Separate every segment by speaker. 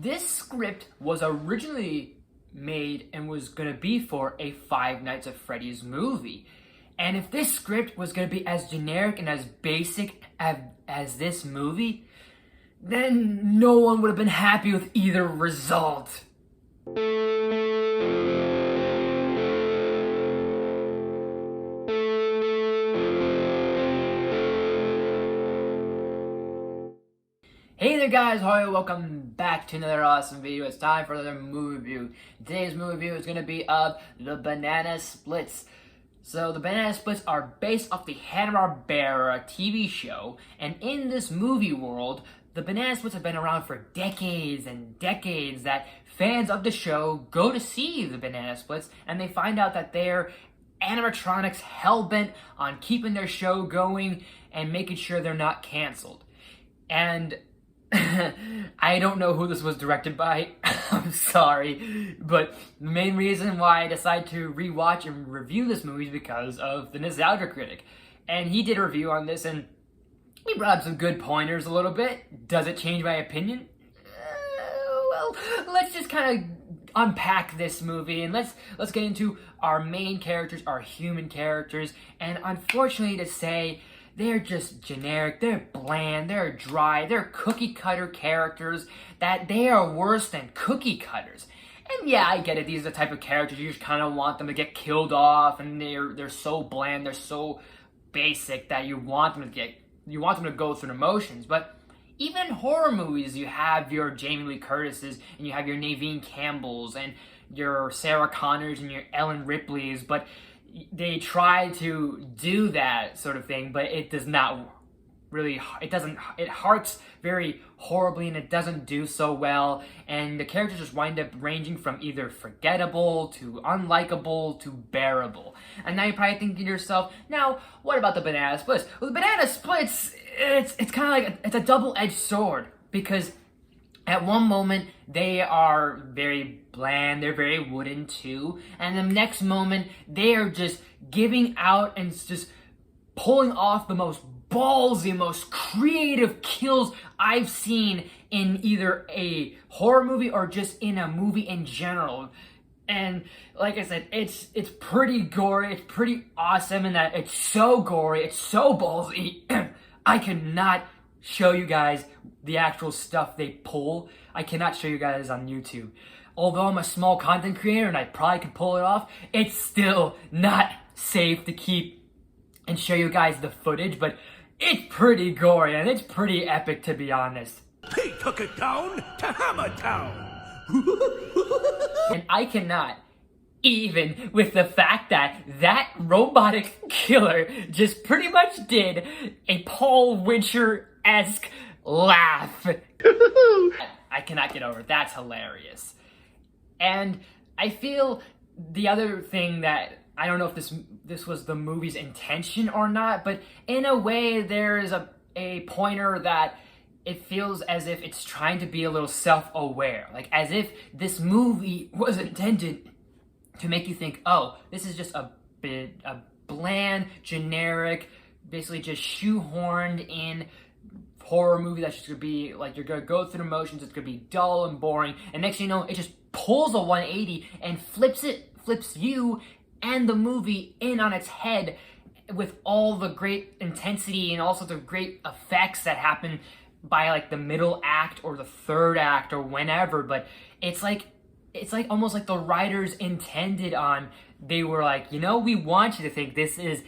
Speaker 1: this script was originally made and was going to be for a Five Nights at Freddy's movie. And if this script was going to be as generic and as basic as this movie, then no one would have been happy with either result. Hey there guys, how are you? Welcome back to another awesome video. It's time for another movie review. Today's movie review is going to be of the BananaSplits. So the BananaSplits are based off the Hanna-Barbera TV show, and in this movie world, the BananaSplits have been around for decades and decades that fans of the show go to see the BananaSplits, and they find out that they're animatronics hell-bent on keeping their show going and making sure they're not canceled. And I don't know who this was directed by. I'm sorry, but the main reason why I decided to rewatch and review this movie is because of the Nostalgia Critic. And he did a review on this, and he brought up some good pointers a little bit. Does it change my opinion? Well, let's just kind of unpack this movie, and let's get into our main characters, our human characters. And unfortunately to say, they're just generic, they're bland, they're dry, they're cookie cutter characters that they are worse than cookie cutters. And yeah, I get it, these are the type of characters you just kind of want them to get killed off, and they're so bland, they're so basic that you want them to go through the motions. But even in horror movies, you have your Jamie Lee Curtises, and you have your Naveen Campbells, and your Sarah Connors, and your Ellen Ripleys, but they try to do that sort of thing, but it does not really, it harks very horribly, and it doesn't do so well, and the characters just wind up ranging from either forgettable to unlikable to bearable. And now you're probably thinking to yourself, now, what about the BananaSplits? Well, the BananaSplits, it's kind of like, it's a double-edged sword, because at one moment, they are very bland, they're very wooden too, and the next moment, they are just giving out and just pulling off the most ballsy, most creative kills I've seen in either a horror movie or just in a movie in general. And like I said, it's pretty gory, it's pretty awesome in that it's so gory, it's so ballsy. I cannot show you guys the actual stuff they pull. I cannot show you guys on YouTube. Although I'm a small content creator and I probably could pull it off, it's still not safe to keep and show you guys the footage, but it's pretty gory and it's pretty epic, to be honest.
Speaker 2: He took it down to Hammertown.
Speaker 1: And I cannot, even with the fact that that robotic killer just pretty much did a Paul Wincher-esque laugh. I cannot get over it. That's hilarious. And I feel the other thing that, I don't know if this was the movie's intention or not, but in a way there is a pointer that it feels as if it's trying to be a little self-aware. Like as if this movie was intended to make you think, oh, this is just a bland, generic, basically just shoehorned in horror movie that's just gonna be like, you're gonna go through the motions, it's gonna be dull and boring, and next thing you know, it just pulls a 180 and flips you and the movie in on its head with all the great intensity and all sorts of great effects that happen by like the middle act or the third act or whenever. But it's like almost like the writers intended on, they were like, you know, we want you to think this is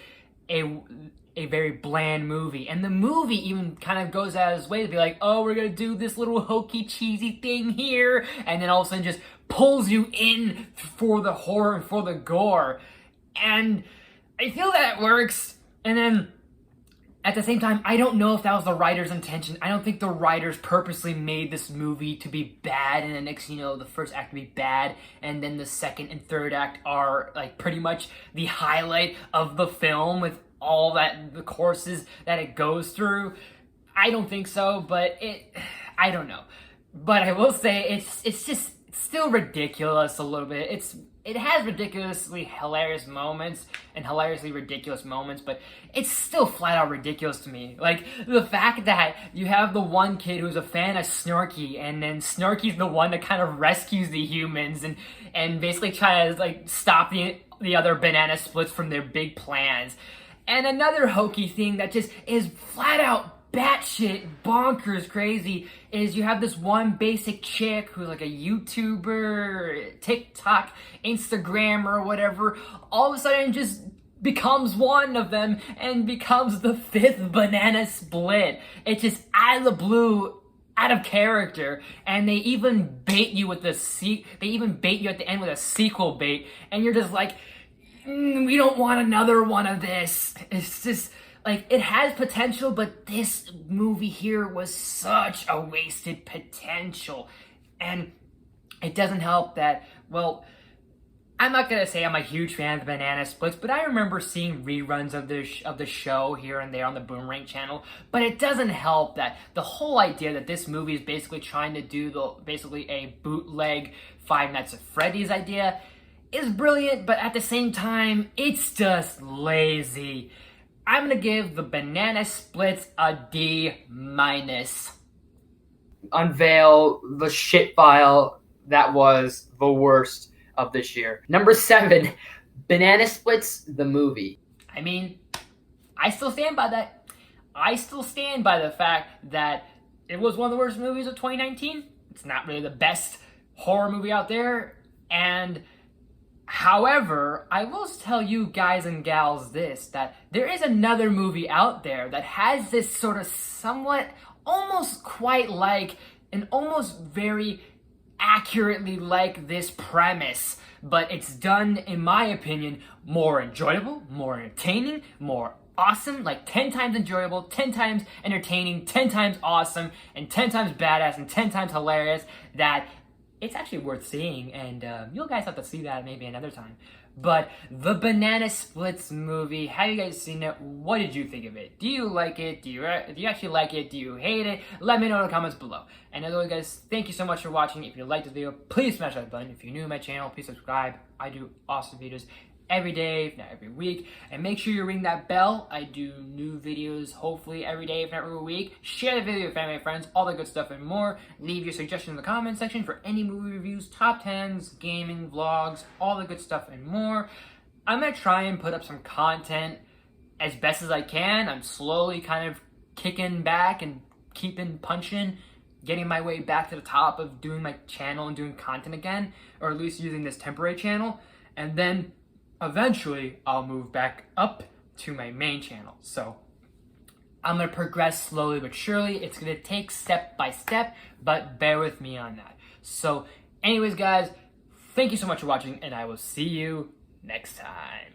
Speaker 1: a very bland movie. And the movie even kind of goes out of its way to be like, oh, we're gonna do this little hokey cheesy thing here, and then all of a sudden just pulls you in for the horror and for the gore. And I feel that works. And then at the same time, I don't know if that was the writer's intention. I don't think the writers purposely made this movie to be bad, and the next, you know, the first act to be bad, and then the second and third act are like pretty much the highlight of the film with all that, the courses that it goes through. I don't think so, but I don't know. But I will say it's still ridiculous a little bit. it has ridiculously hilarious moments and hilariously ridiculous moments, but it's still flat out ridiculous to me. Like, the fact that you have the one kid who's a fan of Snorky, and then Snorky's the one that kind of rescues the humans and basically tries to, like, stop the other banana splits from their big plans. And another hokey thing that just is flat out batshit bonkers crazy is you have this one basic chick who's like a YouTuber, TikTok, Instagram, or whatever, all of a sudden just becomes one of them and becomes the 5th banana split. It's just out of the blue, out of character, and they even bait you with they even bait you at the end with a sequel bait, and you're just like, we don't want another one of this. It's just like, it has potential, but this movie here was such a wasted potential. And it doesn't help that, well, I'm not gonna say I'm a huge fan of the Banana Splits, but I remember seeing reruns of the show here and there on the Boomerang channel. But it doesn't help that the whole idea that this movie is basically trying to do basically a bootleg Five Nights at Freddy's idea is brilliant, but at the same time, it's just lazy. I'm gonna give the Banana Splits a D-. Unveil the shit file that was the worst of this year. Number 7, Banana Splits the movie. I mean, I still stand by that. I still stand by the fact that it was one of the worst movies of 2019. It's not really the best horror movie out there, and however, I will tell you guys and gals this, that there is another movie out there that has this sort of somewhat, almost quite like, and almost very accurately like this premise, but it's done, in my opinion, more enjoyable, more entertaining, more awesome, like 10 times enjoyable, 10 times entertaining, 10 times awesome, and 10 times badass, and 10 times hilarious, that it's actually worth seeing, and you guys have to see that maybe another time. But the Banana Splits movie, have you guys seen it? What did you think of it? Do you like it? Do you actually like it? Do you hate it? Let me know in the comments below. And as always, guys, thank you so much for watching. If you liked this video, please smash that button. If you're new to my channel, please subscribe. I do awesome videos every day, if not every week. And make sure you ring that bell. I do new videos, hopefully every day, if not every week. Share the video with family and friends, all the good stuff and more. Leave your suggestions in the comment section for any movie reviews, top 10s, gaming, vlogs, all the good stuff and more. I'm going to try and put up some content as best as I can. I'm slowly kind of kicking back and keeping punching, getting my way back to the top of doing my channel and doing content again, or at least using this temporary channel. And then eventually, I'll move back up to my main channel. So I'm going to progress slowly but surely. It's going to take step by step, but bear with me on that. So anyways, guys, thank you so much for watching, and I will see you next time.